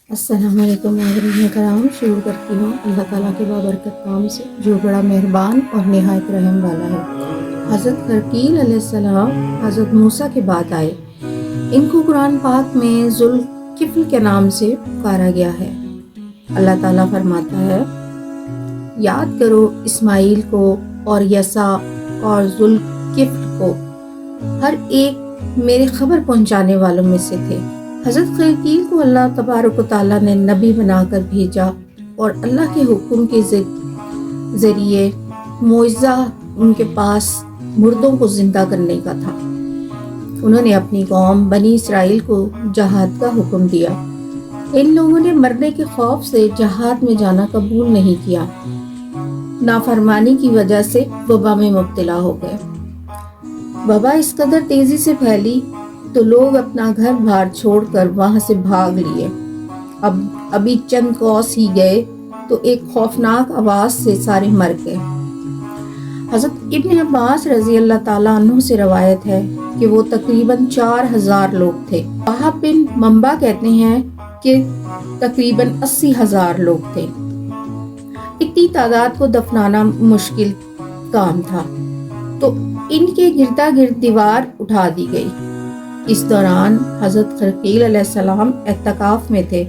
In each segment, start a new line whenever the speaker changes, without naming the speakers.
السلام علیکم ناظرین کرام، شروع کرتی ہوں اللہ تعالیٰ کے بابرکت نام سے جو بڑا مہربان اور نہایت رحم والا ہے۔ حضرت خرقیل علیہ السلام حضرت موسیٰ کے بعد آئے۔ ان کو قرآن پاک میں ذوالکفل کے نام سے پکارا گیا ہے۔ اللہ تعالیٰ فرماتا ہے، یاد کرو اسماعیل کو اور یسع اور ذوالکفل کو، ہر ایک میرے خبر پہنچانے والوں میں سے تھے۔ حضرت خرقیل کو اللہ تبارک و تعالیٰ نے نبی بنا کر بھیجا اور اللہ کے حکم کے ذریعے معجزہ ان کے پاس مردوں کو زندہ کرنے کا تھا۔ انہوں نے اپنی قوم بنی اسرائیل کو جہاد کا حکم دیا۔ ان لوگوں نے مرنے کے خوف سے جہاد میں جانا قبول نہیں کیا۔ نافرمانی کی وجہ سے وبا میں مبتلا ہو گئے۔ وبا اس قدر تیزی سے پھیلی تو لوگ اپنا گھر بار چھوڑ کر وہاں سے بھاگ لیے۔ ابھی چند کوس ہی گئے تو ایک خوفناک آواز سے سارے مر گئے۔ حضرت ابن عباس رضی اللہ تعالیٰ عنہ سے روایت ہے کہ وہ تقریباً 4000 لوگ تھے۔ وہاب بن منبع کہتے ہیں کہ تقریباً 80,000 لوگ تھے۔ اتنی تعداد کو دفنانا مشکل کام تھا تو ان کے گردا گرد دیوار اٹھا دی گئی۔ اس دوران حضرت خرقیل علیہ السلام اعتکاف میں تھے۔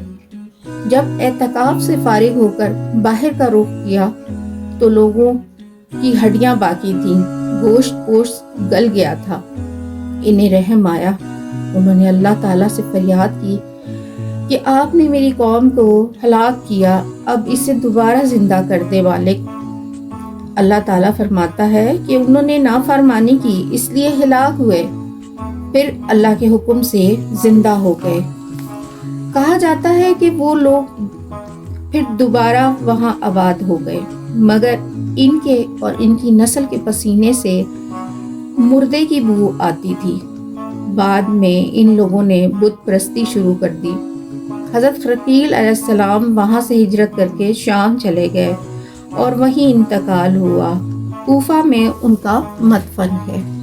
جب اعتکاف سے فارغ ہو کر باہر کا رخ کیا تو لوگوں کی ہڈیاں باقی تھیں، گوشت پوشت گل گیا تھا۔ انہیں رحم آیا۔ انہوں نے اللہ تعالیٰ سے فریاد کی کہ آپ نے میری قوم کو ہلاک کیا، اب اسے دوبارہ زندہ کر دے مالک۔ اللہ تعالیٰ فرماتا ہے کہ انہوں نے نافرمانی کی اس لیے ہلاک ہوئے، پھر اللہ کے حکم سے زندہ ہو گئے۔ کہا جاتا ہے کہ وہ لوگ پھر دوبارہ وہاں آباد ہو گئے، مگر ان کے اور ان کی نسل کے پسینے سے مردے کی بو آتی تھی۔ بعد میں ان لوگوں نے بت پرستی شروع کر دی۔ حضرت خرقیل علیہ السلام وہاں سے ہجرت کر کے شام چلے گئے اور وہیں انتقال ہوا۔ کوفہ میں ان کا مدفن ہے۔